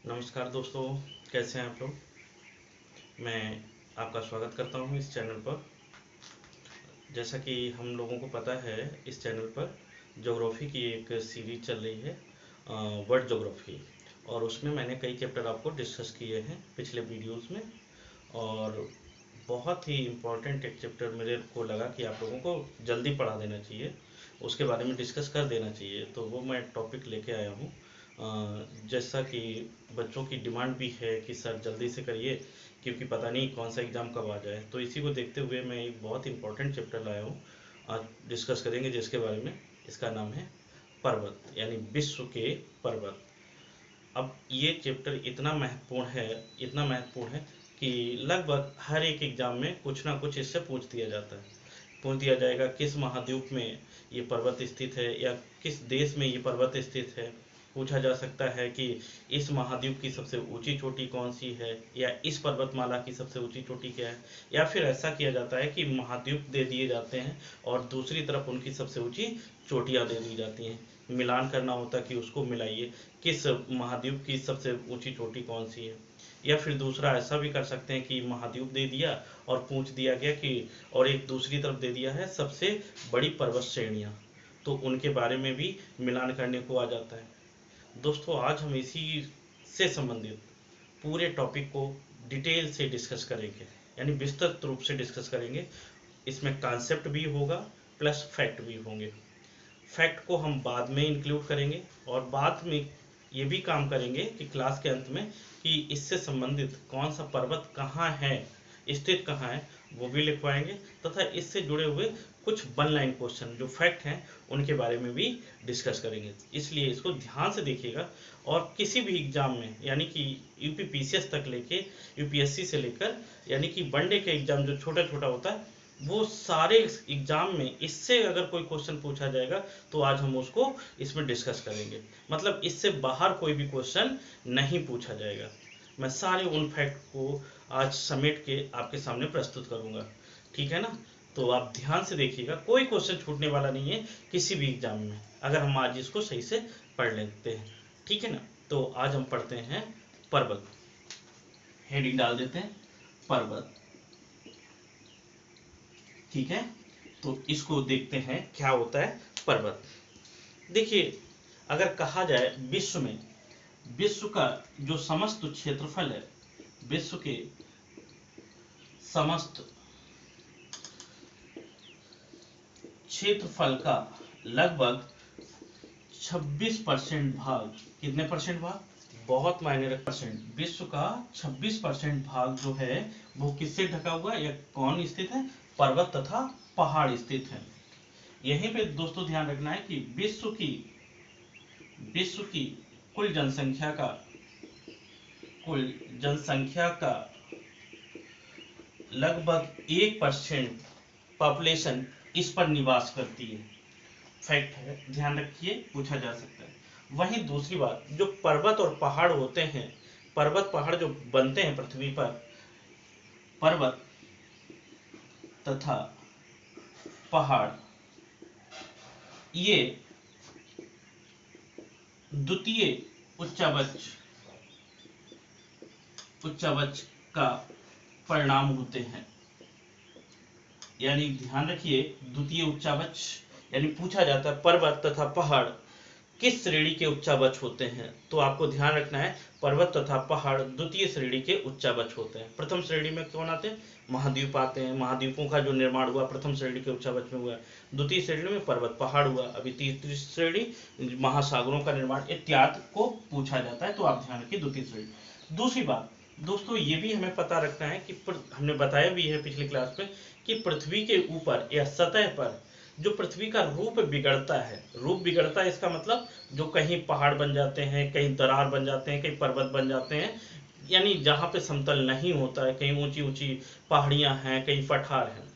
नमस्कार दोस्तों, कैसे हैं आप लोग। मैं आपका स्वागत करता हूं इस चैनल पर। जैसा कि हम लोगों को पता है, इस चैनल पर ज्योग्राफी की एक सीरीज चल रही है, वर्ल्ड ज्योग्राफी। और उसमें मैंने कई चैप्टर आपको डिस्कस किए हैं पिछले वीडियोस में। और बहुत ही इम्पोर्टेंट एक चैप्टर मेरे को लगा कि आप लोगों को जल्दी पढ़ा देना चाहिए, उसके बारे में डिस्कस कर देना चाहिए, तो वो मैं टॉपिक लेके आया हूँ। जैसा कि बच्चों की डिमांड भी है कि सर जल्दी से करिए, क्योंकि पता नहीं कौन सा एग्ज़ाम कब आ जाए। तो इसी को देखते हुए मैं एक बहुत इंपॉर्टेंट चैप्टर लाया हूँ, आज डिस्कस करेंगे जिसके बारे में। इसका नाम है पर्वत, यानी विश्व के पर्वत। अब ये चैप्टर इतना महत्वपूर्ण है, इतना महत्वपूर्ण है कि लगभग हर एक एग्जाम में कुछ ना कुछ इससे पूछ दिया जाता है। पूछ दिया जाएगा किस महाद्वीप में ये पर्वत स्थित है, या किस देश में ये पर्वत स्थित है। पूछा जा सकता है कि इस महाद्वीप की सबसे ऊंची चोटी कौन सी है, या इस पर्वतमाला की सबसे ऊंची चोटी क्या है। या फिर ऐसा किया जाता है कि महाद्वीप दे दिए जाते हैं और दूसरी तरफ उनकी सबसे ऊंची चोटियां दे दी जाती हैं। मिलान करना होता है कि उसको मिलाइए, किस महाद्वीप की सबसे ऊंची चोटी कौन सी है। या फिर दूसरा ऐसा भी कर सकते हैं कि महाद्वीप दे दिया और पूछ दिया गया कि और एक दूसरी तरफ दे दिया है सबसे बड़ी पर्वत श्रेणियां, तो उनके बारे में भी मिलान करने को आ जाता है। दोस्तों, आज हम इसी से संबंधित पूरे टॉपिक को डिटेल से डिस्कस करेंगे, यानी विस्तृत रूप से डिस्कस करेंगे। इसमें कॉन्सेप्ट भी होगा प्लस फैक्ट भी होंगे। फैक्ट को हम बाद में इंक्लूड करेंगे और बाद में ये भी काम करेंगे कि क्लास के अंत में कि इससे संबंधित कौन सा पर्वत कहाँ है, स्थित कहाँ है, वो भी लिखवाएंगे। तथा इससे जुड़े हुए कुछ वन लाइन क्वेश्चन जो फैक्ट हैं उनके बारे में भी डिस्कस करेंगे। इसलिए इसको ध्यान से देखिएगा। और किसी भी एग्जाम में, यानी कि यूपीपीसीएस तक लेके यूपीएससी से लेकर, यानी कि वनडे के एग्जाम जो छोटा छोटा होता है, वो सारे एग्जाम में इससे अगर कोई क्वेश्चन पूछा जाएगा तो आज हम उसको इसमें डिस्कस करेंगे। मतलब इससे बाहर कोई भी क्वेश्चन नहीं पूछा जाएगा। मैं सारे उन फैक्ट को आज समेट के आपके सामने प्रस्तुत करूंगा, ठीक है ना। तो आप ध्यान से देखिएगा, कोई क्वेश्चन छूटने वाला नहीं है किसी भी एग्जाम में, अगर हम आज इसको सही से पढ़ लेते हैं, ठीक है ना। तो आज हम पढ़ते हैं पर्वत। हेडिंग डाल देते हैं पर्वत, ठीक है। तो इसको देखते हैं क्या होता है पर्वत। देखिए, अगर कहा जाए विश्व का जो समस्त क्षेत्रफल है, विश्व के समस्त क्षेत्रफल का लगभग 26% भाग, कितने परसेंट भाग, बहुत मायने रख परसेंट, विश्व का 26% भाग जो है वो किससे ढका हुआ है, या कौन स्थित है, पर्वत तथा पहाड़ स्थित है। यहीं पे दोस्तों ध्यान रखना है कि विश्व की कुल जनसंख्या का लगभग 1% पॉपुलेशन इस पर निवास करती है। फैक्ट है, ध्यान रखिए, पूछा जा सकता है। वहीं दूसरी बात, जो पर्वत और पहाड़ होते हैं, पर्वत पहाड़ जो बनते हैं पृथ्वी पर, पर्वत तथा पहाड़ ये द्वितीय उच्चावच का परिणाम होते हैं। यानी ध्यान रखिए, द्वितीय उच्चावच, यानी पूछा जाता है पर्वत तथा पहाड़ किस श्रेणी के उच्चावच होते हैं, तो आपको ध्यान रखना है पर्वत तथा पहाड़ द्वितीय श्रेणी के उच्चावच होते हैं। प्रथम श्रेणी में कौन आते हैं, महाद्वीप आते हैं। महाद्वीपों का जो निर्माण हुआ प्रथम श्रेणी के उच्चावच में हुआ। द्वितीय श्रेणी में पर्वत पहाड़ हुआ। अभी तीसरी श्रेणी महासागरों का निर्माण इत्यादि को पूछा जाता है, तो आप ध्यान रखिए द्वितीय श्रेणी। दूसरी बात दोस्तों, ये भी हमें पता रखना है कि हमने बताया भी है पिछली क्लास में कि पृथ्वी के ऊपर या सतह पर जो पृथ्वी का रूप बिगड़ता है, रूप बिगड़ता है इसका मतलब जो कहीं पहाड़ बन जाते हैं, कहीं दरार बन जाते हैं, कहीं पर्वत बन जाते हैं, यानी जहाँ पे समतल नहीं होता है, कहीं ऊंची ऊंची पहाड़ियाँ हैं, कहीं पठार हैं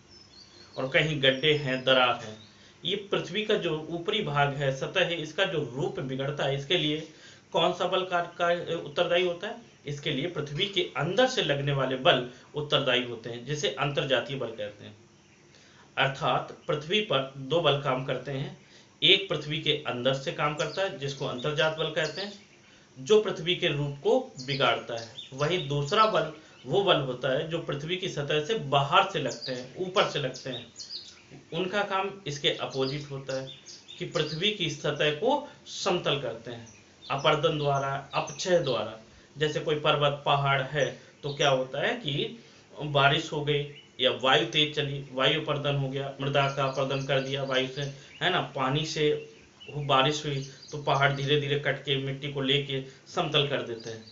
और कहीं गड्ढे हैं, दरार हैं। ये पृथ्वी का जो ऊपरी भाग है, सतह है, इसका जो रूप बिगड़ता है, इसके लिए कौन सा बल का उत्तरदायी होता है, इसके लिए पृथ्वी के अंदर से लगने वाले बल उत्तरदायी होते हैं, जिसे अंतर्जातीय बल कहते हैं। अर्थात पृथ्वी पर दो बल काम करते हैं। एक पृथ्वी के अंदर से काम करता है जिसको अंतर्जात बल कहते हैं। जो पृथ्वी के रूप को बिगाड़ता है। वही दूसरा बल वो बल होता है जो पृथ्वी की सतह से बाहर से लगते हैं, ऊपर से लगते हैं। उनका काम इसके अपोजिट होता है कि पृथ्वी की सतह को समतल करते हैं अपर्दन द्वारा, अपक्षय द्वारा। जैसे कोई पर्वत पहाड़ है तो क्या होता है कि बारिश हो गई या वायु तेज चली, वायु अपर्दन हो गया, मृदा का अपर्दन कर दिया वायु से, है ना, पानी से बारिश हुई तो पहाड़ धीरे धीरे कट के मिट्टी को लेके समतल कर देते हैं।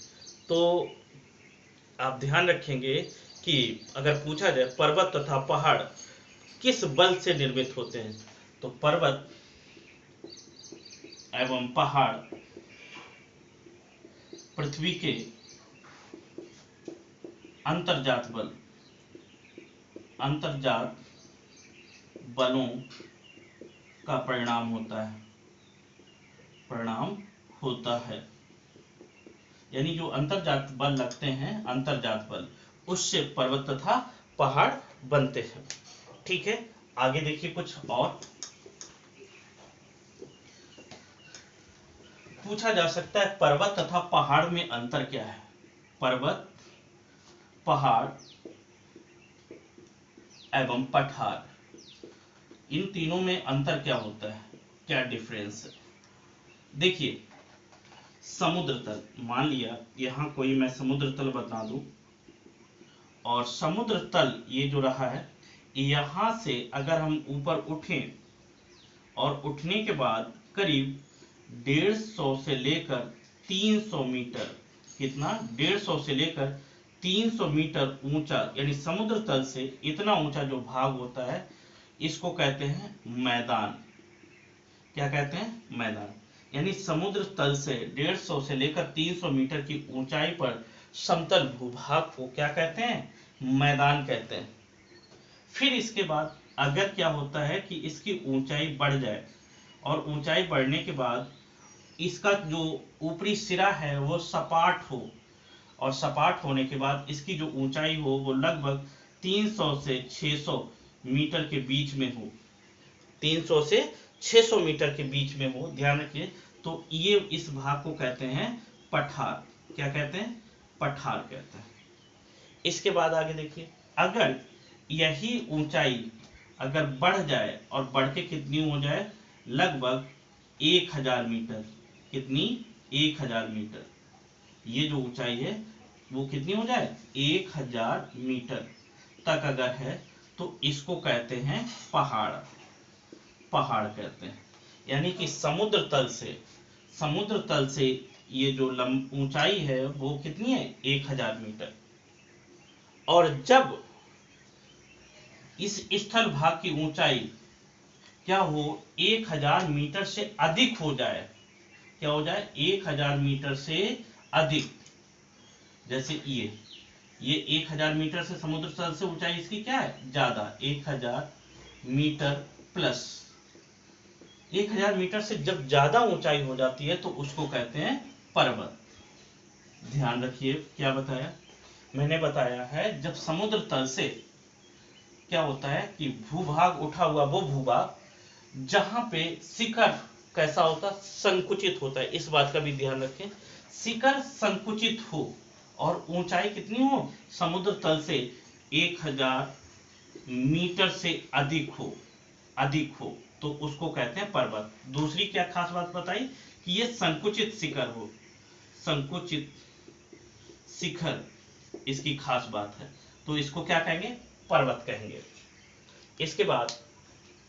तो आप ध्यान रखेंगे कि अगर पूछा जाए पर्वत तथा पहाड़ किस बल से निर्मित होते हैं, तो पर्वत एवं पहाड़ पृथ्वी के अंतर्जात बलों का परिणाम होता है। यानी जो अंतर्जात बल लगते हैं, अंतर्जात बल, उससे पर्वत तथा पहाड़ बनते हैं। ठीक है, आगे देखिए कुछ और पूछा जा सकता है। पर्वत तथा पहाड़ में अंतर क्या है? पर्वत, पहाड़ एवं पठार, इन तीनों में अंतर क्या होता है, क्या डिफरेंस है? देखिए, समुद्र तल, मान लिया यहां कोई मैं समुद्र तल बता दूं, और समुद्र तल ये जो रहा है, यहां से अगर हम ऊपर उठें और उठने के बाद करीब 150 से लेकर 300 मीटर, कितना, 150 से लेकर 300 मीटर ऊंचा, यानी समुद्र तल से इतना ऊंचा जो भाग होता है, इसको कहते हैं मैदान। क्या कहते हैं? मैदान। यानी समुद्र तल से 150 से लेकर 300 मीटर की ऊंचाई पर समतल भूभाग को क्या कहते हैं? मैदान कहते हैं। फिर इसके बाद अगर क्या होता है कि इसकी ऊंचाई बढ़ जाए, और ऊंचाई बढ़ने के बाद इसका जो ऊपरी सिरा है वो सपाट हो, और सपाट होने के बाद इसकी जो ऊंचाई हो वो लगभग 300 से 600 मीटर के बीच में हो, 300 से 600 मीटर के बीच में हो, ध्यान रखिए। तो ये इस भाग को कहते हैं पठार। क्या कहते हैं? पठार कहते हैं। इसके बाद आगे देखिए, अगर यही ऊंचाई अगर बढ़ जाए, और बढ़ के कितनी हो जाए, लगभग 1000 मीटर, कितनी, 1000 मीटर, ये जो ऊंचाई है वो कितनी हो जाए, 1000 मीटर तक अगर है, तो इसको कहते हैं पहाड़। पहाड़ कहते हैं। यानी कि समुद्र तल से ये जो ऊंचाई है वो कितनी है, 1000 मीटर। और जब इस स्थल भाग की ऊंचाई क्या हो, 1000 मीटर से अधिक हो जाए, क्या हो जाए, 1000 मीटर से अधिक, जैसे ये 1000 मीटर से समुद्र तल से ऊंचाई इसकी क्या है, ज्यादा, 1000 मीटर प्लस, 1000 मीटर से जब ज्यादा ऊंचाई हो जाती है तो उसको कहते हैं पर्वत। ध्यान रखिए क्या बताया मैंने, बताया है जब समुद्र तल से क्या होता है कि भूभाग उठा हुआ, वो भूभाग जहां पे शिखर कैसा होता, संकुचित होता है, इस बात का भी ध्यान रखें, शिखर संकुचित हो और ऊंचाई कितनी हो, समुद्र तल से 1000 मीटर से अधिक हो, तो उसको कहते हैं पर्वत। दूसरी क्या खास बात बताई कि ये संकुचित शिखर हो, संकुचित शिखर इसकी खास बात है, तो इसको क्या कहेंगे, पर्वत कहेंगे। इसके बाद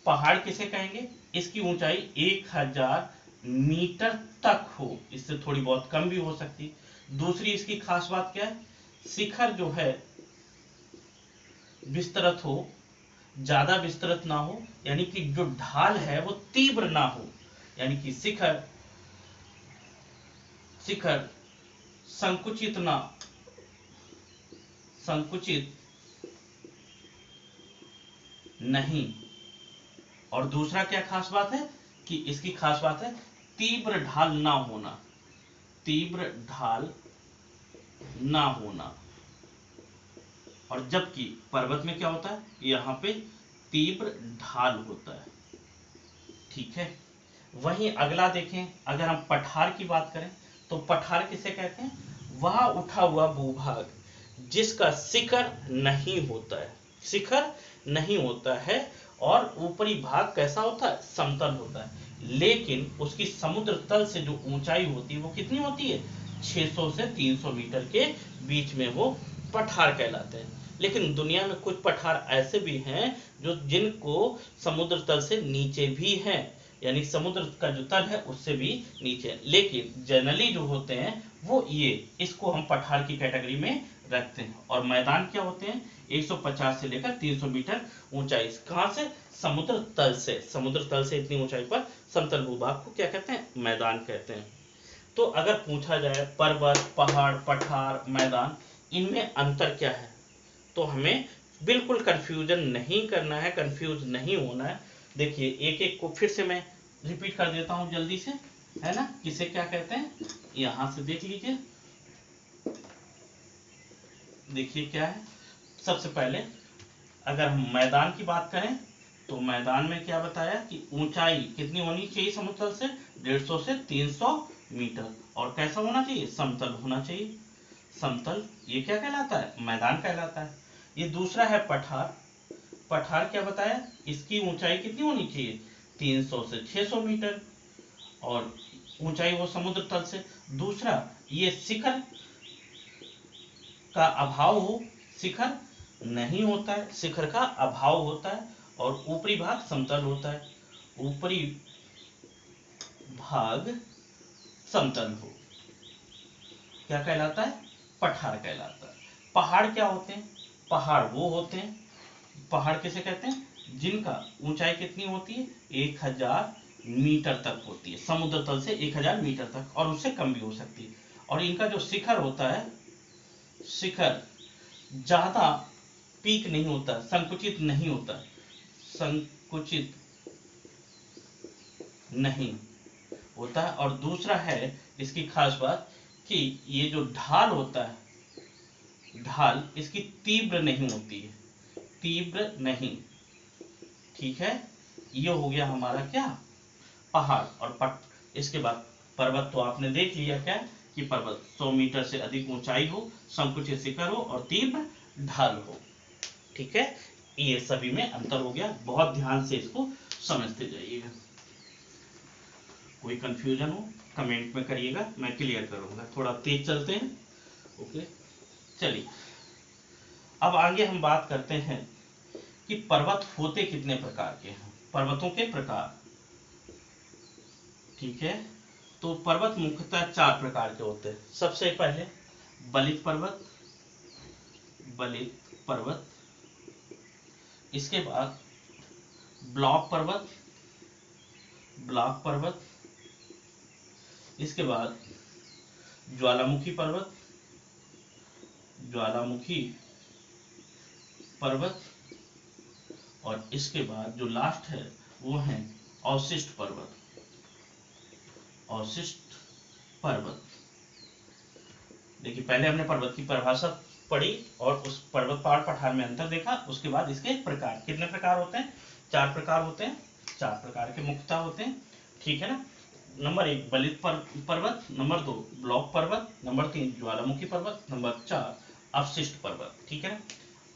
पहाड़ किसे कहेंगे, इसकी ऊंचाई 1000 मीटर तक हो, इससे थोड़ी बहुत कम भी हो सकती। दूसरी इसकी खास बात क्या है, शिखर जो है विस्तृत हो, ज्यादा विस्तृत ना हो, यानी कि जो ढाल है वो तीव्र ना हो, यानी कि शिखर संकुचित नहीं। और दूसरा क्या खास बात है कि इसकी खास बात है तीव्र ढाल ना होना, तीव्र ढाल ना होना। और जबकि पर्वत में क्या होता है, यहाँ पे तीव्र ढाल होता है। ठीक है, वहीं अगला देखें, अगर हम पठार की बात करें तो पठार किसे कहते हैं? वह उठा हुआ भूभाग जिसका शिखर नहीं होता है, शिखर नहीं होता है, और ऊपरी भाग कैसा होता है? समतल होता है, लेकिन उसकी समुद्र तल से जो ऊंचाई होती है वो कितनी होती है? 600 से 300 मीटर के बीच में वो पठार कहलाते हैं। लेकिन दुनिया में कुछ पठार ऐसे भी हैं जो जिनको समुद्र तल से नीचे भी हैं, यानी समुद्र का जो तल है उससे भी नीचे, लेकिन जनरली जो होते हैं वो ये, इसको हम पठार की कैटेगरी में रखते हैं। और मैदान क्या होते हैं? 150 से लेकर 300 मीटर ऊंचाई, कहां से? समुद्र तल से। समुद्र तल से इतनी ऊंचाई पर समतल भूभाग को क्या कहते हैं? मैदान कहते हैं। तो अगर पूछा जाए पर्वत, पहाड़, पठार, मैदान, इनमें अंतर क्या है, तो हमें बिल्कुल कंफ्यूजन नहीं करना है, कंफ्यूज नहीं होना है। देखिए एक एक को फिर से मैं रिपीट कर देता हूं जल्दी से, है ना। किसे क्या कहते हैं? यहां से देख लीजिए, देखिए क्या है। सबसे पहले अगर हम मैदान की बात करें तो मैदान में क्या बताया कि ऊंचाई कितनी होनी चाहिए समतल से? 150 से 300 मीटर, और कैसा होना चाहिए? समतल होना चाहिए। समतल, ये क्या कहलाता है? मैदान कहलाता है। ये दूसरा है पठार। पठार क्या बताया? इसकी ऊंचाई कितनी होनी चाहिए? 300 से 600 मीटर, और ऊंचाई वो समुद्र तल से। दूसरा, ये शिखर का अभाव हो, शिखर नहीं होता है, शिखर का अभाव होता है, और ऊपरी भाग समतल होता है, ऊपरी भाग समतल हो, क्या कहलाता है? पठार कहलाता है। पहाड़ क्या होते हैं? पहाड़ वो होते हैं, पहाड़ किसे कहते हैं? जिनका ऊंचाई कितनी होती है? 1000 मीटर तक होती है, समुद्र तल से 1000 मीटर तक, और उससे कम भी हो सकती है। और इनका जो शिखर होता है, शिखर ज्यादा पीक नहीं होता, संकुचित नहीं होता, संकुचित नहीं होता है। और दूसरा है इसकी खास बात कि ये जो ढाल होता है, ढाल इसकी तीव्र नहीं होती है, तीव्र नहीं, ठीक है। ये हो गया हमारा क्या? पहाड़। और इसके बाद पर्वत तो आपने देख लिया क्या, कि पर्वत 100 मीटर से अधिक ऊंचाई हो, संकुचित शिखर हो, और तीव्र ढाल हो, ठीक है। ये सभी में अंतर हो गया, बहुत ध्यान से इसको समझते जाइएगा। कोई कंफ्यूजन हो कमेंट में करिएगा, मैं क्लियर करूंगा। थोड़ा तेज चलते हैं, ओके। चलिए अब आगे हम बात करते हैं कि पर्वत होते कितने प्रकार के हैं, पर्वतों के प्रकार, ठीक है। तो पर्वत मुख्यतः 4 प्रकार के होते हैं। सबसे पहले बलित पर्वत, बलित पर्वत, इसके बाद ब्लॉक पर्वत, ब्लॉक पर्वत, इसके बाद ज्वालामुखी पर्वत, ज्वालामुखी पर्वत, और इसके बाद जो लास्ट है वो है अवशिष्ट पर्वत, अवशिष्ट पर्वत। देखिए पहले हमने पर्वत की परिभाषा पढ़ी और उस पर्वत पहाड़ पठार में अंतर देखा, उसके बाद इसके प्रकार, कितने प्रकार होते हैं? 4 प्रकार होते हैं, 4 प्रकार के मुख्यतः होते हैं, ठीक है ना। नंबर 1 बलित पर्वत, नंबर 2 ब्लॉक पर्वत, नंबर 3 ज्वालामुखी पर्वत, नंबर 4 अवशिष्ट पर्वत, ठीक है ना।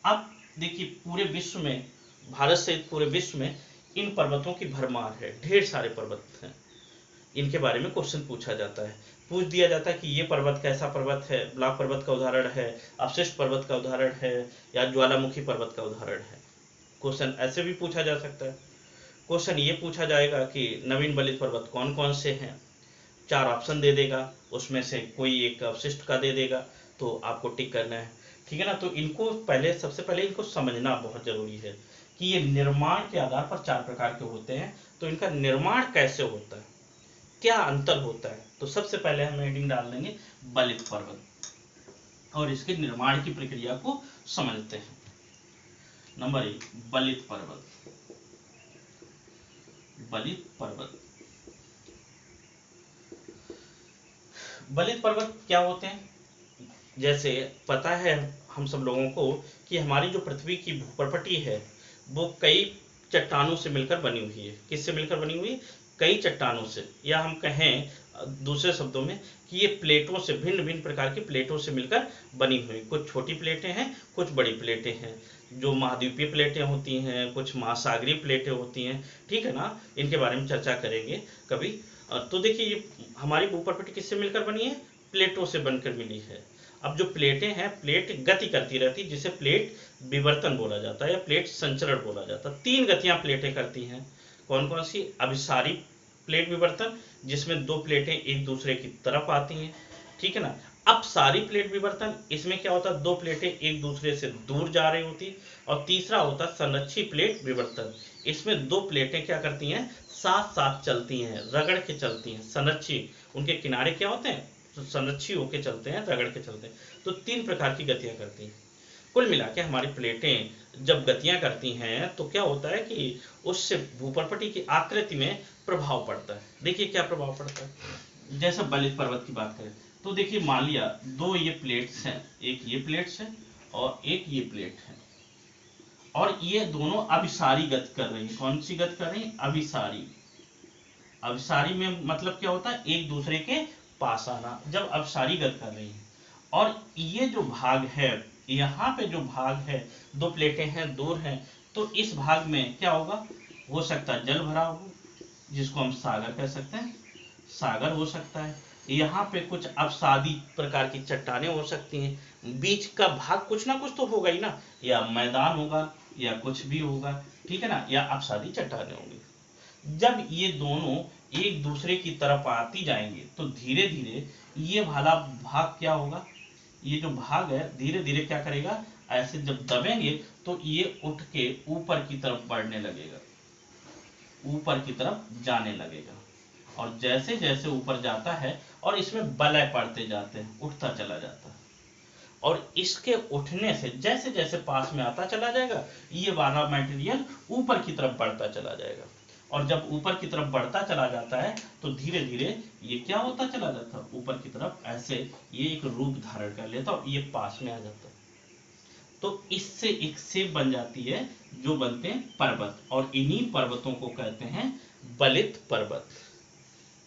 अब देखिए पूरे विश्व में, भारत सहित पूरे विश्व में इन पर्वतों की भरमार है, ढेर सारे पर्वत हैं। इनके बारे में क्वेश्चन पूछा जाता है, पूछ दिया जाता है कि ये पर्वत कैसा पर्वत है, ब्लॉक पर्वत का उदाहरण है, अवशिष्ट पर्वत का उदाहरण है, या ज्वालामुखी पर्वत का उदाहरण है। क्वेश्चन ऐसे भी पूछा जा सकता है। क्वेश्चन ये पूछा जाएगा कि नवीन बलित पर्वत कौन कौन से हैं, 4 ऑप्शन दे देगा, उसमें से कोई एक अवशिष्ट का दे देगा, तो आपको टिक करना है, ठीक है ना। तो इनको पहले, सबसे पहले इनको समझना बहुत जरूरी है कि ये निर्माण के आधार पर 4 प्रकार के होते हैं, तो इनका निर्माण कैसे होता है, क्या अंतर होता है। तो सबसे पहले हम हेडिंग डाल देंगे बलित पर्वत, और इसके निर्माण की प्रक्रिया को समझते हैं। नंबर 1 बलित पर्वत, बलित पर्वत। बलित पर्वत क्या होते हैं? जैसे पता है हम सब लोगों को कि हमारी जो पृथ्वी की भूप्रपटी है वो कई चट्टानों से मिलकर बनी हुई है। किससे मिलकर बनी हुई है? कई चट्टानों से, या हम कहें दूसरे शब्दों में कि ये प्लेटों से, भिन्न भिन्न प्रकार की प्लेटों से मिलकर बनी हुई, कुछ छोटी प्लेटें हैं, कुछ बड़ी प्लेटें हैं, जो महाद्वीपीय प्लेटें होती हैं, कुछ महासागरीय प्लेटें होती हैं, ठीक है ना। इनके बारे में चर्चा करेंगे कभी। तो देखिए ये हमारी ऊपरपट्टी किससे मिलकर बनी है, प्लेटों से बनकर मिली है। अब जो प्लेटें हैं, प्लेट गति करती रहती है, जिसे प्लेट विवर्तन बोला जाता है या प्लेट संचरण बोला जाता है। 3 गतियां प्लेटें करती हैं। कौन कौन सी? अभिसारी प्लेट विवर्तन, जिसमें 2 प्लेटें एक दूसरे की तरफ आती हैं, ठीक है ना। अपसारी प्लेट विवर्तन, इसमें क्या होता है, 2 प्लेटें एक दूसरे से दूर जा रही होती। और तीसरा होता है संरक्षी प्लेट विवर्तन, इसमें 2 प्लेटें क्या करती हैं, साथ साथ चलती हैं, रगड़ के चलती हैं। संरक्षी, उनके किनारे क्या होते हैं, तो संरक्षी होके चलते हैं, रगड़ के चलते हैं। तो 3 प्रकार की गतियां करती हैं। कुल मिला के हमारी प्लेटें जब गतियां करती हैं तो क्या होता है कि उससे भूपरपटी की आकृति में प्रभाव पड़ता है। देखिए क्या प्रभाव पड़ता है, जैसे बलित पर्वत की बात करें तो देखिए मान लिया 2 ये प्लेट्स हैं, एक ये प्लेट्स है और एक ये प्लेट है, और ये दोनों अभिसारी गति कर रही है। कौन सी गति कर रही है, अभिसारी। अभिसारी में मतलब क्या होता है, एक दूसरे के पास आना, जब अभिसारी गति कर रही है। और ये जो भाग है, यहाँ पे जो भाग है, 2 प्लेटें हैं, दूर हैं, तो इस भाग में क्या होगा, हो सकता है जल भरा हो, जिसको हम सागर कह सकते हैं, सागर हो सकता है। यहाँ पे कुछ अपसादी प्रकार की चट्टानें हो सकती हैं, बीच का भाग कुछ ना कुछ तो होगा ही ना, या मैदान होगा या कुछ भी होगा, ठीक है ना, या अपसादी चट्टानें होंगी। जब ये दोनों एक दूसरे की तरफ आती जाएंगे तो धीरे धीरे ये वाला भाग क्या होगा, ये जो भाग है धीरे धीरे क्या करेगा, ऐसे जब दबेंगे तो ये उठ के ऊपर की तरफ बढ़ने लगेगा, ऊपर की तरफ जाने लगेगा। और जैसे जैसे ऊपर जाता है और इसमें बलय पड़ते जाते हैं, उठता चला जाता है। और इसके उठने से जैसे जैसे पास में आता चला जाएगा, ये वाला मटेरियल ऊपर की तरफ बढ़ता चला जाएगा। और जब ऊपर की तरफ बढ़ता चला जाता है तो धीरे धीरे ये क्या होता चला जाता है, ऊपर की तरफ ऐसे ये एक रूप धारण कर लेता और ये पास में आ जाता है। तो इससे एक सेप बन जाती है, जो बनते हैं पर्वत, और इन्हीं पर्वतों को कहते हैं बलित पर्वत।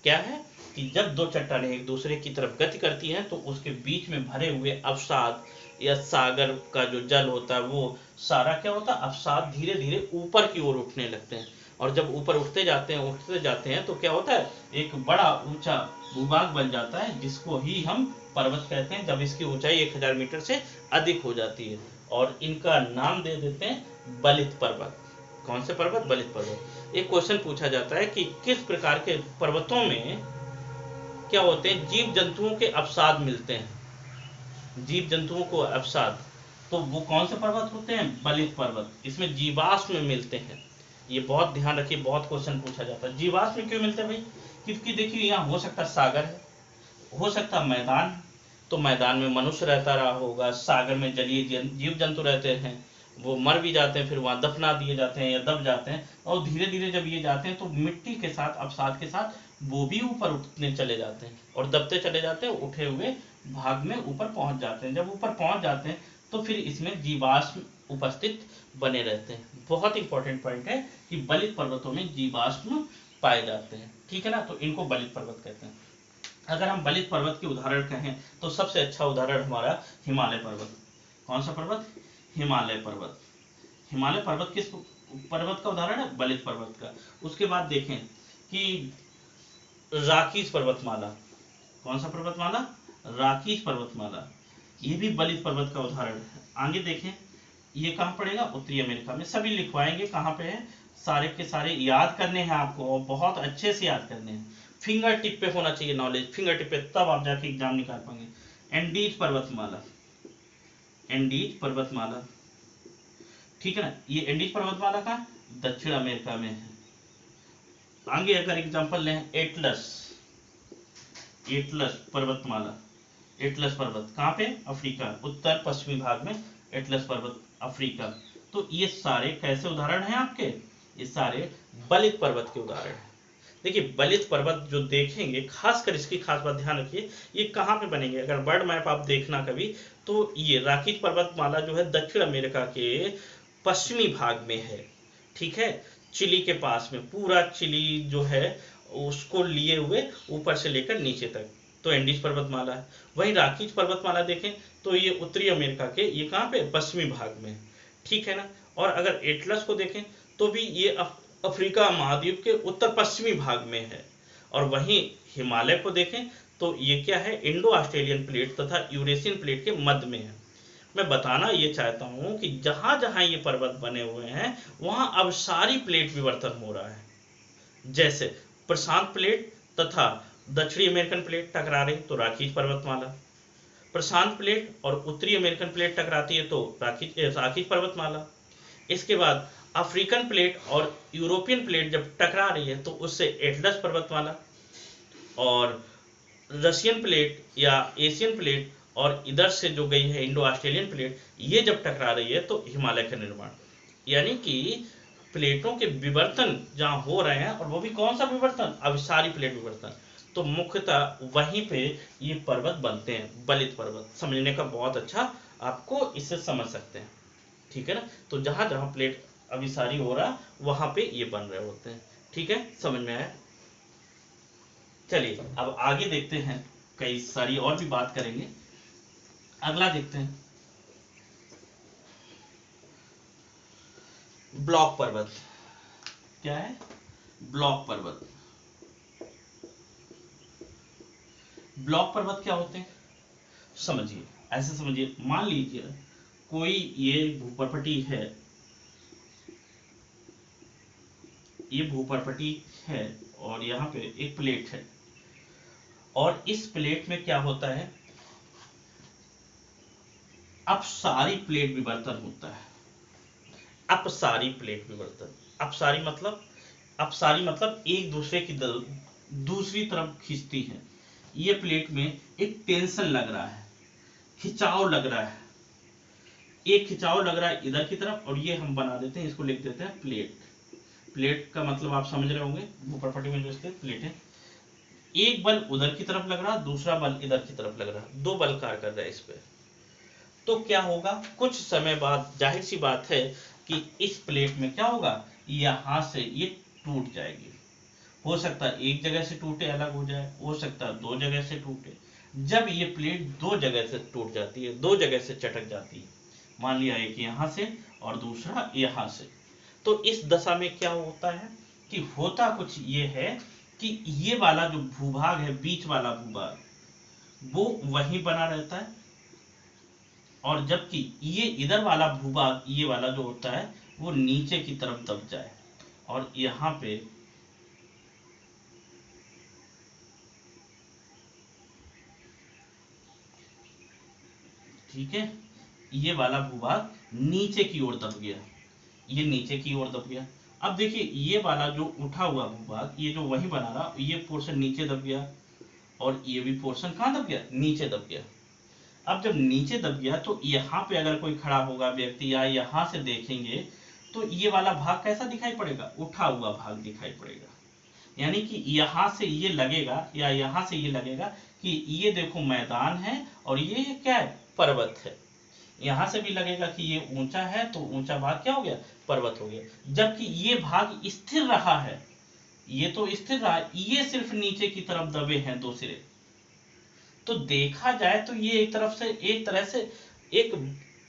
क्या है कि जब 2 चट्टानें एक दूसरे की तरफ गति करती हैं तो उसके बीच में भरे हुए अवसाद या सागर का जो जल होता है, वो सारा क्या होता है, अवसाद धीरे धीरे ऊपर की ओर उठने लगते हैं। और जब ऊपर उठते जाते हैं तो क्या होता है, एक बड़ा ऊंचा भूभाग बन जाता है, जिसको ही हम पर्वत कहते हैं, जब इसकी ऊंचाई 1000 मीटर से अधिक हो जाती है। और इनका नाम दे देते हैं बलित पर्वत। कौन से पर्वत, बलित पर्वत। एक क्वेश्चन पूछा जाता है कि किस प्रकार के पर्वतों में क्या होते हैं, जीव जंतुओं के अवसाद मिलते हैं, जीव जंतुओं को अवसाद, तो वो कौन से पर्वत होते हैं, बलित पर्वत। इसमें जीवाश्म मिलते हैं, ये बहुत ध्यान रखिए, बहुत क्वेश्चन पूछा जाता है। जीवाश्म क्यों मिलते हैं भाई, क्योंकि देखिए यहाँ हो सकता है सागर है, हो सकता है मैदान, तो मैदान में मनुष्य रहता रहा होगा, सागर में जलीय जीव जंतु रहते हैं, वो मर भी जाते हैं, फिर वहां दफना दिए जाते हैं या दब जाते हैं। और धीरे धीरे जब ये जाते हैं तो मिट्टी के साथ, अवसाद के साथ वो भी ऊपर उठने चले जाते हैं और दबते चले जाते हैं, उठे हुए भाग में ऊपर पहुंच जाते हैं। जब ऊपर पहुंच जाते हैं तो फिर इसमें जीवाश्म उपस्थित बने रहते हैं। बहुत इंपॉर्टेंट पॉइंट है कि बलित पर्वतों में जीवाश्म पाए जाते हैं, ठीक है ना, तो इनको बलित पर्वत कहते हैं। अगर हम बलित पर्वत के उदाहरण कहें तो सबसे अच्छा उदाहरण हमारा हिमालय पर्वत। कौन सा पर्वत, हिमालय पर्वत। हिमालय पर्वत किस पर्वत का उदाहरण है, बलित पर्वत का। उसके बाद देखें कि राकीस पर्वतमाला। कौन सा पर्वतमाला, राकीस पर्वतमाला, ये भी बलित पर्वत का उदाहरण है। आगे देखें, ये कहाँ पड़ेगा, उत्तरी अमेरिका में। सभी लिखवाएंगे कहाँ पे है, सारे के सारे याद करने हैं आपको और बहुत अच्छे से याद करने हैं। फिंगर टिप पे होना चाहिए नॉलेज, फिंगर टिप पे, तब आप जाके एग्जाम निकाल पाएंगे। एंडीज पर्वतमाला, एंडीज पर्वतमाला, ठीक है ना, ये एंडीज पर्वतमाला का दक्षिण अमेरिका में है। आगे अगर एग्जांपल लें, एटलस, एटलस पर्वतमाला, एटलस पर्वत कहाँ पे, अफ्रीका, उत्तर पश्चिमी भाग में एटलस पर्वत, अफ्रीका। तो ये सारे कैसे उदाहरण हैं आपके, ये सारे बलित पर्वत के उदाहरण हैं। देखिए बलित पर्वत जो देखेंगे, खासकर इसकी खास बात ध्यान रखिए, ये कहाँ पे बनेंगे, अगर वर्ल्ड मैप आप देखना कभी, तो ये राकीस पर्वतमाला जो है दक्षिण अमेरिका के पश्चिमी भाग में है, ठीक है, चिली के पास में, पूरा चिली जो है उसको लिए हुए ऊपर से लेकर नीचे तक, तो एंडीज पर्वतमाला है। वहीं राकीज पर्वतमाला देखें तो ये उत्तरी अमेरिका के, ये कहाँ पे, पश्चिमी भाग में, ठीक है ना। और अगर एटलस को देखें तो भी ये अफ्रीका महाद्वीप के उत्तर पश्चिमी भाग में है। और वहीं हिमालय को देखें तो ये क्या है, इंडो ऑस्ट्रेलियन प्लेट तथा यूरेशियन प्लेट के मध्य में है। मैं बताना ये चाहता हूं कि जहां जहां ये पर्वत बने हुए हैं वहां अब सारी प्लेट विवर्तन हो रहा है। जैसे प्रशांत प्लेट तथा दक्षिणी अमेरिकन प्लेट टकरा रही तो राकीज पर्वतमाला, प्रशांत प्लेट और उत्तरी अमेरिकन प्लेट टकराती है तो राकीज पर्वतमाला। इसके बाद अफ्रीकन प्लेट और यूरोपियन प्लेट जब टकरा रही है तो उससे एटलस पर्वतमाला, और रशियन प्लेट या एशियन प्लेट और इधर से जो गई है इंडो ऑस्ट्रेलियन प्लेट, ये जब टकरा रही है तो हिमालय का निर्माण। यानी कि प्लेटों के विवर्तन जहां हो रहे हैं, और वो भी कौन सा विवर्तन, अभिसारी प्लेट विवर्तन, तो मुख्यतः वहीं पे ये पर्वत बनते हैं, बलित पर्वत। समझने का बहुत अच्छा, आपको इससे समझ सकते हैं, ठीक है ना। तो जहां जहां प्लेट अभिसारी हो रहा वहां पे ये बन रहे होते हैं, ठीक है, समझ में आया। चलिए अब आगे देखते हैं, कई सारी और भी बात करेंगे। अगला देखते हैं, ब्लॉक पर्वत। क्या है, ब्लॉक पर्वत। ब्लॉक पर्वत क्या होते हैं, समझिए, ऐसे समझिए, मान लीजिए कोई ये भूपर्पटी है, ये भूपर्पटी है और यहाँ पे एक प्लेट है, और इस प्लेट में क्या होता है, अपसारी प्लेट विवर्तन होता है। अपसारी प्लेट विवर्तन, अपसारी मतलब एक दूसरे की दूसरी तरफ खींचती है। ये प्लेट में एक टेंशन लग रहा है, खिंचाव लग रहा है, एक खिंचाव लग रहा है इधर की तरफ, और ये हम बना देते हैं, इसको लिख देते हैं प्लेट। प्लेट का मतलब आप समझ रहे होंगे, भूपर्पटी में जो स्थित प्लेट है, एक बल उधर की तरफ लग रहा है, दूसरा बल इधर की तरफ लग रहा है, दो बल कार्य कर रहा है इस पे। तो क्या होगा, कुछ समय बाद जाहिर सी बात है कि इस प्लेट में क्या होगा, यहां से ये टूट जाएगी। हो सकता है एक जगह से टूटे, अलग हो जाए, हो सकता है दो जगह से टूटे। जब ये प्लेट दो जगह से टूट जाती है, दो जगह से चटक जाती है, मान लिया एक यहां से और दूसरा यहां से, तो इस दशा में क्या होता है कि होता कुछ ये है कि ये वाला जो भूभाग है, बीच वाला भूभाग, वो वहीं बना रहता है, और जबकि ये इधर वाला भूभाग, ये वाला जो होता है, वो नीचे की तरफ दब जाए, और यहाँ पे ठीक है, ये वाला भूभाग नीचे की ओर दब गया, ये नीचे की ओर दब गया। अब देखिए ये वाला जो उठा हुआ भूभाग, ये जो वही बना रहा, ये पोर्शन नीचे दब गया, और ये भी पोर्शन कहाँ दब गया, नीचे दब गया। अब जब नीचे दब गया तो यहाँ पे अगर कोई खड़ा होगा व्यक्ति, या यहाँ से देखेंगे तो ये वाला भाग कैसा दिखाई पड़ेगा, उठा हुआ भाग दिखाई पड़ेगा। यानी कि यहाँ से ये लगेगा, या यहाँ से ये लगेगा कि ये देखो मैदान है, और ये क्या है, पर्वत है। यहाँ से भी लगेगा कि ये ऊंचा है, तो ऊंचा भाग क्या हो गया, पर्वत हो गया। जबकि ये भाग स्थिर रहा है, ये तो स्थिर रहा, ये सिर्फ नीचे की तरफ दबे हैं दो सिरे। तो देखा जाए तो ये एक तरह से एक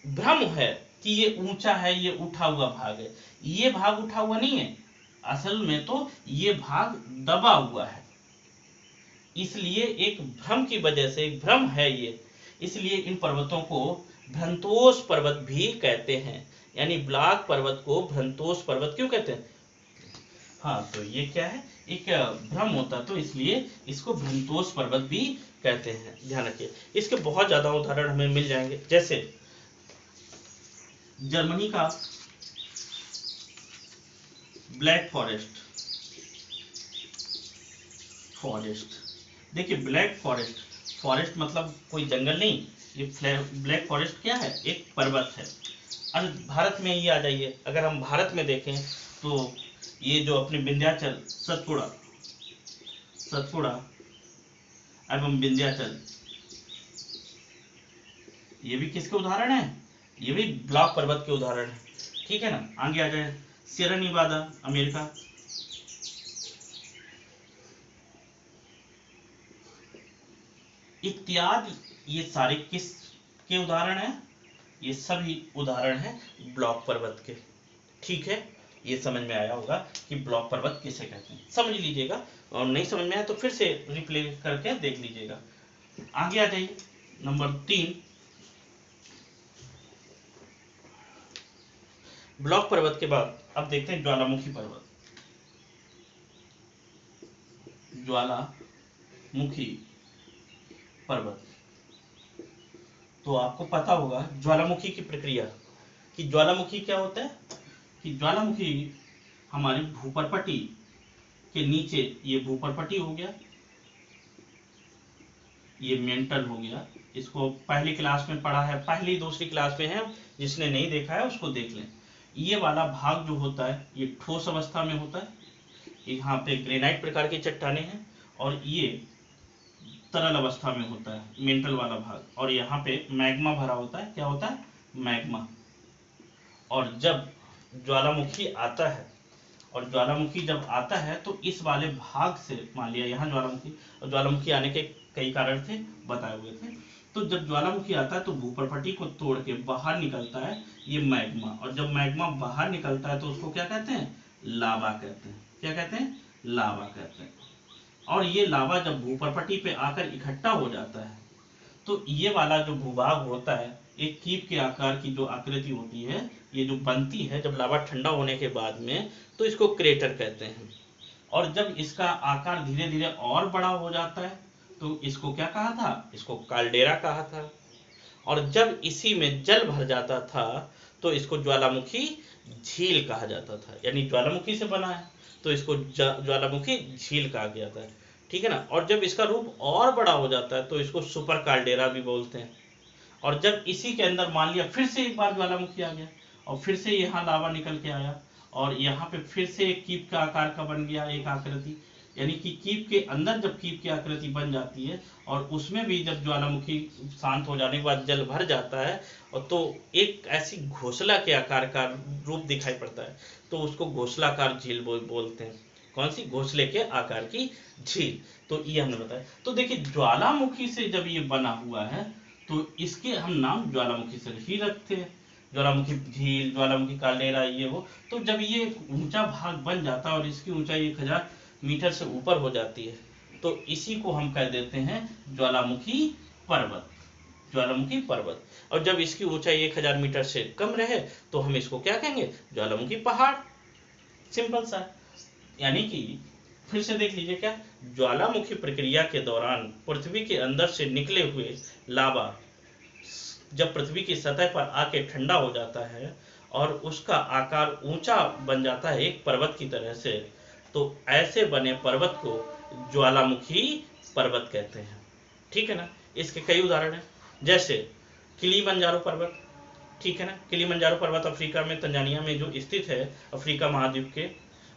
भ्रम है कि ये ऊंचा है, ये उठा हुआ भाग है। ये भाग उठा हुआ नहीं है, असल में तो ये भाग दबा हुआ है। इसलिए एक भ्रम की वजह से, एक भ्रम है ये, इसलिए इन पर्वतों को भ्रंतोष पर्वत भी कहते हैं। यानी ब्लॉक पर्वत को भ्रंतोष पर्वत क्यों कहते हैं, हाँ, तो ये क्या है, एक भ्रम होता, तो इसलिए इसको भ्रंतोष पर्वत भी कहते हैं, ध्यान रखिए। इसके बहुत ज्यादा उदाहरण हमें मिल जाएंगे, जैसे जर्मनी का ब्लैक फॉरेस्ट, देखिए ब्लैक फॉरेस्ट मतलब कोई जंगल नहीं, ये ब्लैक फॉरेस्ट क्या है, एक पर्वत है। अब भारत में ही आ जाइए, अगर हम भारत में देखें तो ये जो अपने विंध्याचल, सतपुड़ा एवं विंध्याचल, ये भी किसके उदाहरण है, ये भी ब्लॉक पर्वत के उदाहरण है, ठीक है ना। आगे आ जाए, सियरा नेवादा अमेरिका, इत्यादि, ये सारे किस के उदाहरण हैं? ये सभी उदाहरण हैं ब्लॉक पर्वत के। ठीक है, ये समझ में आया होगा कि ब्लॉक पर्वत किसे कहते हैं, समझ लीजिएगा, और नहीं समझ में आया तो फिर से रिप्ले करके देख लीजिएगा। आगे आ जाइए, नंबर 3, ब्लॉक पर्वत के बाद अब देखते हैं ज्वालामुखी पर्वत। ज्वालामुखी पर्वत, तो आपको पता होगा ज्वालामुखी की प्रक्रिया, कि ज्वालामुखी क्या होता है, कि ज्वालामुखी हमारी भूपर्पटी के नीचे, ये भूपर्पटी हो गया, ये मेंटल हो गया, इसको पहली क्लास में पढ़ा है, पहली दूसरी क्लास में है, जिसने नहीं देखा है उसको देख लें। ये वाला भाग जो होता है ये ठोस अवस्था में होता है, यहाँ पे ग्रेनाइट प्रकार की चट्टानें हैं, और ये तरल अवस्था में होता है मेंटल वाला भाग, और यहाँ पे मैग्मा भरा होता है, क्या होता है, मैग्मा। और जब ज्वालामुखी आता है, और ज्वालामुखी जब आता है तो इस वाले भाग से, मान लिया यहाँ ज्वालामुखी, और ज्वालामुखी आने के कई कारण थे, बताए हुए थे, तो जब ज्वालामुखी आता है तो भूपर्पटी को तोड़ के बाहर निकलता है ये मैग्मा, और जब मैग्मा बाहर निकलता है तो उसको क्या कहते हैं, लावा कहते हैं। क्या कहते हैं, लावा कहते हैं। और ये लावा जब भूपर्पटी पे आकर इकट्ठा हो जाता है तो ये वाला जो भूभाग होता है, एक कीप के आकार की जो आकृति होती है, ये जो बनती है जब लावा ठंडा होने के बाद में, तो इसको क्रेटर कहते हैं। और जब इसका आकार धीरे धीरे और बड़ा हो जाता है तो इसको क्या कहा था, इसको काल्डेरा कहा था। और जब इसी में जल भर जाता था तो इसको ज्वालामुखी झील कहा जाता था, यानी ज्वालामुखी से बना है तो इसको ज्वालामुखी झील कहा गया था। ठीक है ना। और जब इसका रूप और बड़ा हो जाता है तो इसको सुपर काल्डेरा भी बोलते हैं। और जब इसी के अंदर मान लिया फिर से एक बार ज्वालामुखी आ गया और फिर से यहाँ लावा निकल के आया, और यहाँ पे फिर से एक कीप का आकार का बन गया एक आकृति, यानी कि कीप के अंदर जब कीप की आकृति बन जाती है और उसमें भी जब ज्वालामुखी शांत हो जाने के बाद जल भर जाता है, और तो एक ऐसी घोंसला के आकार का रूप दिखाई पड़ता है, तो उसको घोंसलाकार झील बोलते हैं। कौन सी, घोंसले के आकार की झील। तो ये हमने बताया। तो देखिए ज्वालामुखी से जब ये बना हुआ है तो इसके हम नाम ज्वालामुखी से ही रखते हैं, ज्वालामुखी झील, ज्वालामुखी काल्डेरा, ये वो। तो जब ये ऊंचा भाग बन जाता है और इसकी ऊंचाई 1000 मीटर से ऊपर हो जाती है तो इसी को हम कह देते हैं ज्वालामुखी पर्वत। ज्वालामुखी पर्वत। और जब इसकी ऊंचाई 1000 मीटर से कम रहे तो हम इसको क्या कहेंगे, ज्वालामुखी पहाड़। सिंपल सा। यानी कि फिर से देख लीजिए, क्या ज्वालामुखी प्रक्रिया के दौरान पृथ्वी के अंदर से निकले हुए लावा जब पृथ्वी की सतह पर आके ठंडा हो जाता है और उसका आकार ऊंचा बन जाता है एक पर्वत की तरह से, तो ऐसे बने पर्वत को ज्वालामुखी पर्वत कहते हैं। ठीक है ना। इसके कई उदाहरण हैं, जैसे किलीमंजारो पर्वत। ठीक है ना। किलीमंजारो पर्वत अफ्रीका में, तंजानिया में जो स्थित है, अफ्रीका महाद्वीप के,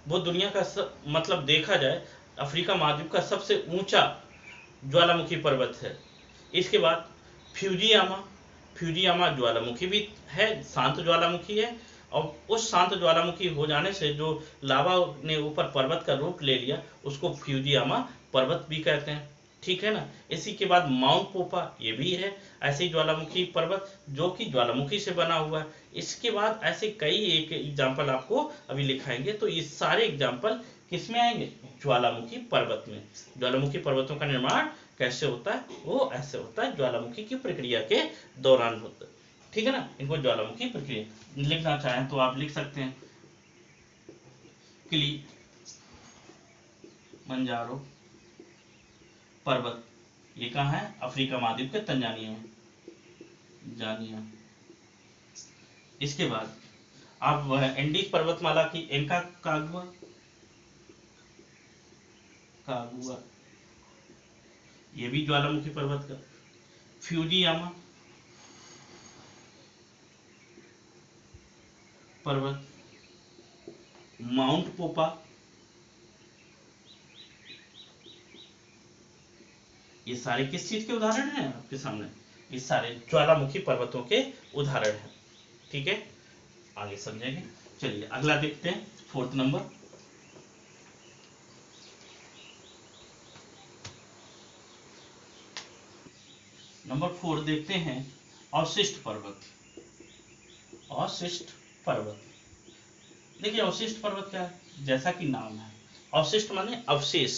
वो दुनिया का मतलब देखा जाए अफ्रीका महाद्वीप का सबसे ऊंचा ज्वालामुखी पर्वत है। इसके बाद फ्यूजियामा। फ्यूजियामा ज्वालामुखी भी है, शांत ज्वालामुखी है, और उस शांत ज्वालामुखी हो जाने से जो लावा ने ऊपर पर्वत का रूप ले लिया उसको फ्यूजियामा पर्वत भी कहते हैं। ठीक है ना। इसी के बाद माउंट पोपा, ये भी है ऐसे ही ज्वालामुखी पर्वत जो कि ज्वालामुखी से बना हुआ है। इसके बाद ऐसे कई एक एग्जाम्पल आपको अभी लिखाएंगे, तो ये सारे एग्जाम्पल किस में आएंगे, ज्वालामुखी पर्वत में। ज्वालामुखी पर्वतों का निर्माण कैसे होता है, वो ऐसे होता है ज्वालामुखी की प्रक्रिया के दौरान होता है। ठीक है ना। इनको ज्वालामुखी प्रक्रिया लिखना चाहें तो आप लिख सकते हैं, किलीमंजारो पर्वत, ये कहाँ है, अफ्रीका महाद्वीप के तंजानिया में, जानिया। इसके बाद आप एंडीज पर्वतमाला की एंका कागुआ, कागुआ, ये भी ज्वालामुखी पर्वत का। फ्यूजियामा पर्वत, माउंट पोपा, ये सारे किस चीज के उदाहरण हैं आपके सामने, ये सारे ज्वालामुखी पर्वतों के उदाहरण हैं। ठीक है, आगे समझेंगे। चलिए अगला देखते हैं, 4th नंबर। नंबर 4 देखते हैं अवशिष्ट पर्वत। अवशिष्ट पर्वत, देखिए अवशिष्ट पर्वत क्या है, जैसा कि नाम है अवशिष्ट माने अवशेष,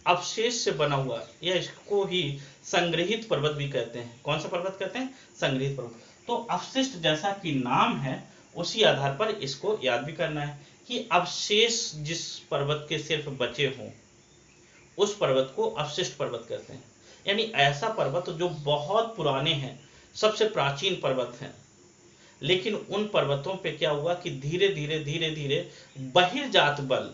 अवशेष से बना हुआ, या इसको ही संग्रहित पर्वत भी कहते हैं। कौन सा पर्वत कहते हैं, संग्रहित पर्वत। तो अवशिष्ट जैसा कि नाम है उसी आधार पर इसको याद भी करना है कि अवशेष जिस पर्वत के सिर्फ बचे हों उस पर्वत को अवशिष्ट पर्वत कहते हैं। यानी ऐसा पर्वत जो बहुत पुराने हैं, सबसे प्राचीन पर्वत हैं, लेकिन उन पर्वतों पे क्या हुआ कि धीरे धीरे बहिर्जात बल,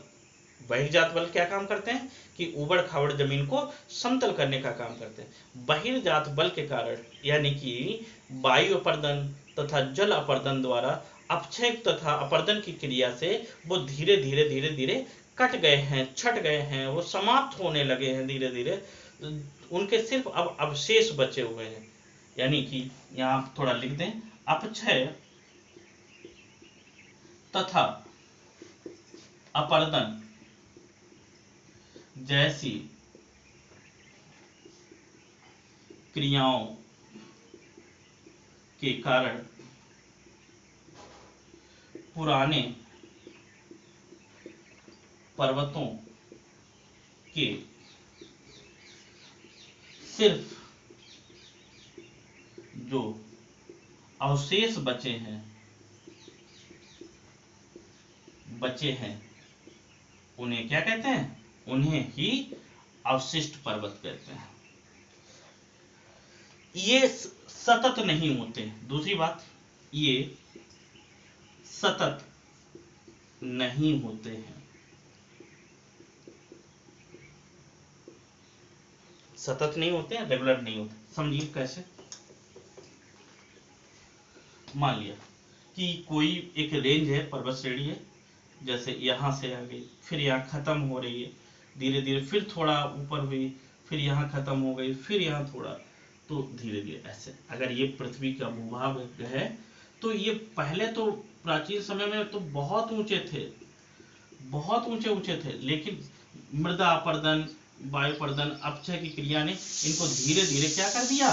बहिर्जात बल क्या काम करते हैं कि उबड़ खाबड़ जमीन को समतल करने का काम करते हैं। बहिर्जात बल के कारण यानी कि वायु अपर्दन तथा जल अपर्दन द्वारा अपक्षय तथा अपर्दन की क्रिया से वो धीरे धीरे कट गए हैं, छट गए हैं, वो समाप्त होने लगे हैं धीरे धीरे, उनके सिर्फ अब अवशेष बचे हुए हैं। यानी कि यहाँ थोड़ा लिख दें, अपक्षय तथा अपर्दन जैसी क्रियाओं के कारण पुराने पर्वतों के सिर्फ जो अवशेष बचे हैं उन्हें क्या कहते हैं, उन्हें ही अवशिष्ट पर्वत कहते हैं। ये सतत नहीं होते, दूसरी बात ये सतत नहीं होते हैं, सतत नहीं होते हैं, रेगुलर नहीं होते। समझिए कैसे, मान लिया कि कोई एक रेंज है, पर्वत श्रेणी है, जैसे यहाँ से आ गई, फिर यहाँ खत्म हो रही है, धीरे धीरे फिर थोड़ा ऊपर हुई, फिर यहाँ खत्म हो गई, फिर यहाँ थोड़ा, तो धीरे धीरे ऐसे। अगर ये पृथ्वी का भूभाग है तो ये पहले तो प्राचीन समय में तो बहुत ऊंचे थे, बहुत ऊंचे ऊंचे थे, लेकिन मृदा अपर्दन, वायु अपर्दन, अपक्षय की क्रिया ने इनको धीरे धीरे क्या कर दिया,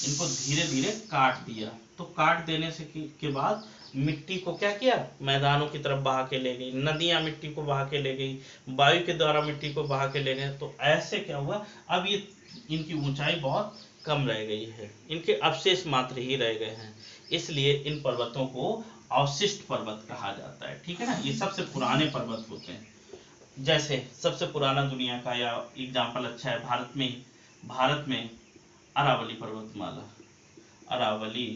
इनको धीरे धीरे काट दिया। तो काट देने से के बाद मिट्टी को क्या किया, मैदानों की तरफ बहा के ले गई, नदियां मिट्टी को बहा के ले गई, वायु के द्वारा मिट्टी को बहा के ले गए। तो ऐसे क्या हुआ, अब ये इनकी ऊंचाई बहुत कम रह गई है, इनके अवशेष मात्र ही रह गए हैं, इसलिए इन पर्वतों को अवशिष्ट पर्वत कहा जाता है। ठीक है ना, ये सबसे पुराने पर्वत होते हैं। जैसे सबसे पुराना दुनिया का या एग्जाम्पल अच्छा है, भारत में अरावली पर्वतमाला, अरावली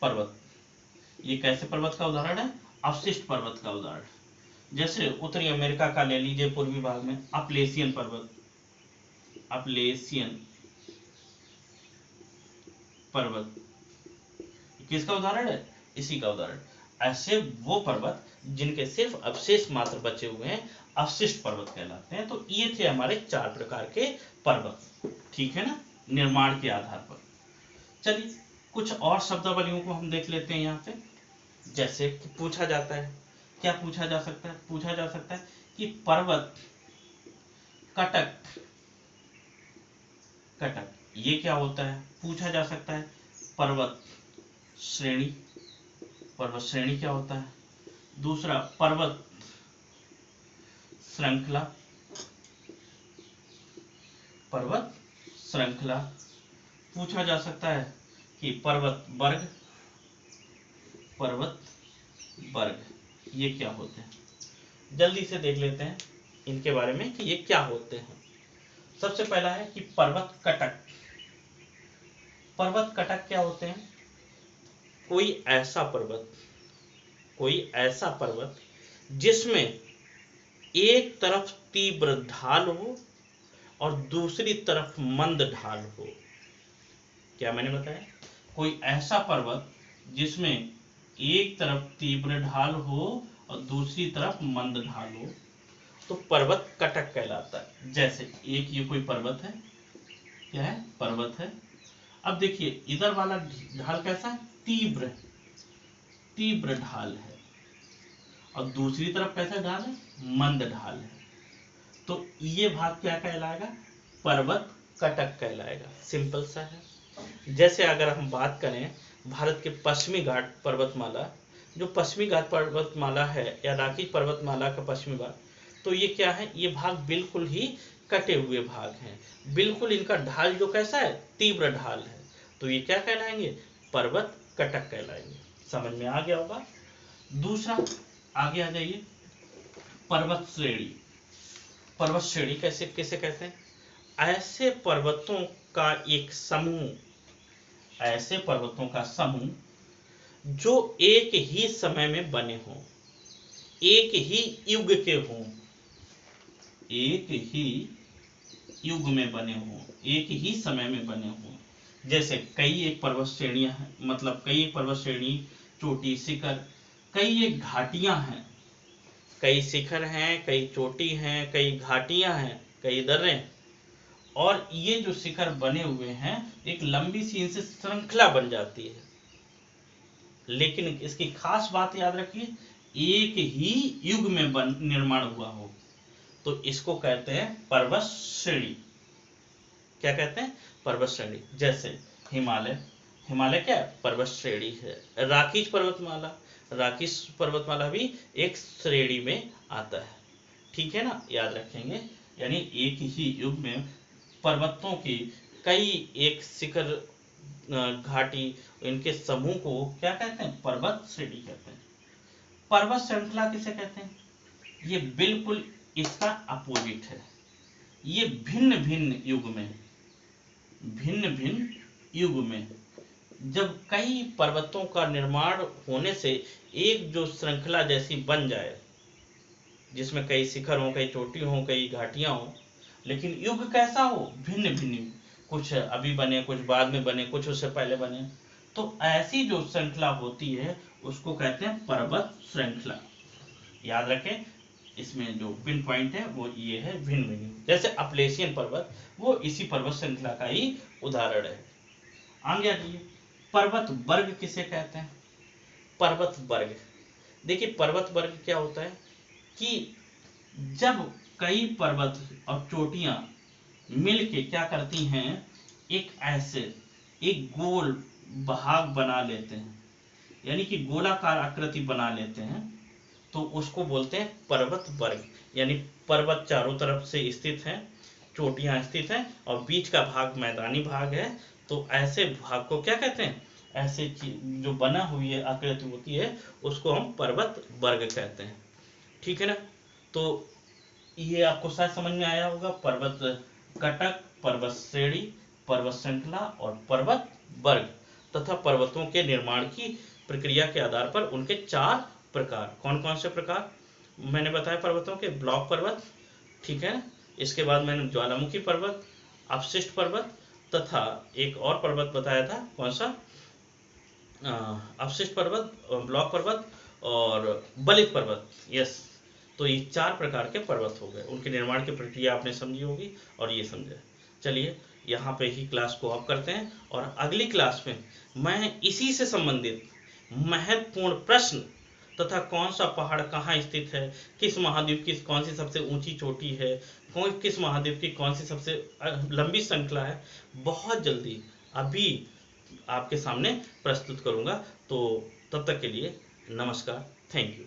पर्वत, ये कैसे पर्वत का उदाहरण है, अवशिष्ट पर्वत का उदाहरण। जैसे उत्तरी अमेरिका का ले लीजिए, पूर्वी भाग में अपलेशियन पर्वत, अपलेशियन पर्वत किसका उदाहरण है, इसी का उदाहरण। ऐसे वो पर्वत जिनके सिर्फ अवशेष मात्र बचे हुए हैं अवशिष्ट पर्वत कहलाते हैं। तो ये थे हमारे 4 प्रकार के पर्वत, ठीक है ना, निर्माण के आधार पर। चलिए कुछ और शब्दावलियों को हम देख लेते हैं यहाँ पे। जैसे कि पूछा जाता है, क्या पूछा जा सकता है, पूछा जा सकता है कि पर्वत कटक, कटक ये क्या होता है, पूछा जा सकता है। पर्वत श्रेणी, पर्वत श्रेणी क्या होता है। दूसरा पर्वत श्रृंखला, पर्वत श्रृंखला। पूछा जा सकता है कि पर्वत वर्ग, पर्वत वर्ग ये क्या होते हैं। जल्दी से देख लेते हैं इनके बारे में कि ये क्या होते हैं। सबसे पहला है कि पर्वत कटक। पर्वत कटक क्या होते हैं, कोई ऐसा पर्वत जिसमें एक तरफ तीव्र ढाल हो और दूसरी तरफ मंद ढाल हो। क्या मैंने बताया, कोई ऐसा पर्वत जिसमें एक तरफ तीव्र ढाल हो और दूसरी तरफ मंद ढाल हो, तो पर्वत कटक कहलाता है। जैसे एक ये कोई पर्वत है, क्या है, पर्वत है। अब देखिए इधर वाला ढाल कैसा है, तीव्र, तीव्र ढाल है, और दूसरी तरफ कैसा ढाल है, मंद ढाल है। तो ये भाग क्या कहलाएगा, पर्वत कटक कहलाएगा। सिंपल सा है। जैसे अगर हम बात करें भारत के पश्चिमी घाट पर्वतमाला, जो पश्चिमी घाट पर्वतमाला है या राकी पर्वतमाला का पश्चिमी भाग, तो ये क्या है, ये भाग बिल्कुल ही कटे हुए भाग हैं। बिल्कुल इनका ढाल जो कैसा है, तीव्र ढाल है, तो ये क्या कहलाएंगे, पर्वत कटक कहलाएंगे। समझ में आ गया होगा। दूसरा, आगे आ जाइए, पर्वत श्रेणी। पर्वत श्रेणी कैसे कैसे कहते हैं, ऐसे पर्वतों का एक समूह, ऐसे पर्वतों का समूह जो एक ही समय में बने हों, एक ही युग के हों, एक ही युग में बने हों, एक ही समय में बने हों। जैसे कई एक पर्वत श्रेणियां हैं, मतलब कई एक पर्वत श्रेणी, चोटी, शिखर, कई एक घाटियां हैं, कई शिखर हैं, कई चोटी हैं, कई घाटियां हैं, कई दर्रे, और ये जो शिखर बने हुए हैं एक लंबी सी इनसे श्रृंखला बन जाती है। लेकिन इसकी खास बात याद रखिए, एक ही युग में निर्माण हुआ हो, तो इसको कहते हैं पर्वत श्रेणी। क्या कहते हैं, पर्वत श्रेणी। जैसे हिमालय, हिमालय क्या है, पर्वत श्रेणी है। राकीश पर्वतमाला, राकीश पर्वतमाला भी एक श्रेणी में आता है। ठीक है ना, याद रखेंगे। यानी एक ही युग में पर्वतों की कई एक शिखर, घाटी, इनके समूह को क्या कहते हैं, पर्वत श्रेणी कहते हैं। पर्वत श्रृंखला किसे कहते हैं, ये बिल्कुल इसका अपोजिट है। ये भिन्न भिन्न युग में, भिन्न भिन्न युग में जब कई पर्वतों का निर्माण होने से एक जो श्रृंखला जैसी बन जाए, जिसमें कई शिखर हो, कई चोटी हो, कई घाटियां हो, लेकिन युग कैसा हो, भिन्न भिन्न युग, कुछ अभी बने, कुछ बाद में बने, कुछ उससे पहले बने, तो ऐसी जो श्रृंखला होती है उसको कहते हैं पर्वत श्रृंखला। याद रखें, इसमें जो पिन पॉइंट है वो ये है, भिन्न भिन्न। जैसे अपलेशियन पर्वत, वो इसी पर्वत श्रृंखला का ही उदाहरण है। आगे आ जाइए, पर्वत वर्ग किसे कहते हैं, पर्वत वर्ग। देखिए पर्वत वर्ग क्या होता है कि जब कई पर्वत और चोटियां मिलके क्या करती हैं, एक ऐसे एक गोल भाग बना लेते हैं, यानी कि गोलाकार आकृति बना लेते हैं, तो उसको बोलते हैं पर्वत वर्ग। यानी पर्वत चारों तरफ से स्थित है, चोटियां स्थित हैं, और बीच का भाग मैदानी भाग है, तो ऐसे भाग को क्या कहते हैं, ऐसे जो बना हुई है आकृति होती है उसको हम पर्वत वर्ग कहते हैं। ठीक है ना, तो ये आपको शायद समझ में आया होगा। पर्वत कटक, पर्वत श्रेणी, पर्वत श्रृंखला और पर्वत वर्ग, तथा पर्वतों के निर्माण की प्रक्रिया के आधार पर उनके 4 प्रकार। कौन कौन से प्रकार मैंने बताया पर्वतों के, ब्लॉक पर्वत, ठीक है, इसके बाद मैंने ज्वालामुखी पर्वत, अपशिष्ट पर्वत, तथा एक और पर्वत बताया था, कौन सा, अपशिष्ट पर्वत, ब्लॉक पर्वत और बलित पर्वत। यस, तो ये 4 प्रकार के पर्वत हो गए, उनके निर्माण की प्रक्रिया आपने समझी होगी और ये समझे। चलिए यहाँ पे ही क्लास को ऑफ करते हैं, और अगली क्लास में मैं इसी से संबंधित महत्वपूर्ण प्रश्न तथा कौन सा पहाड़ कहाँ स्थित है, किस महाद्वीप की कौन सी सबसे ऊंची चोटी है, किस महाद्वीप की कौन सी सबसे लंबी श्रृंखला है, बहुत जल्दी अभी आपके सामने प्रस्तुत करूंगा। तो तब तक के लिए नमस्कार, थैंक यू।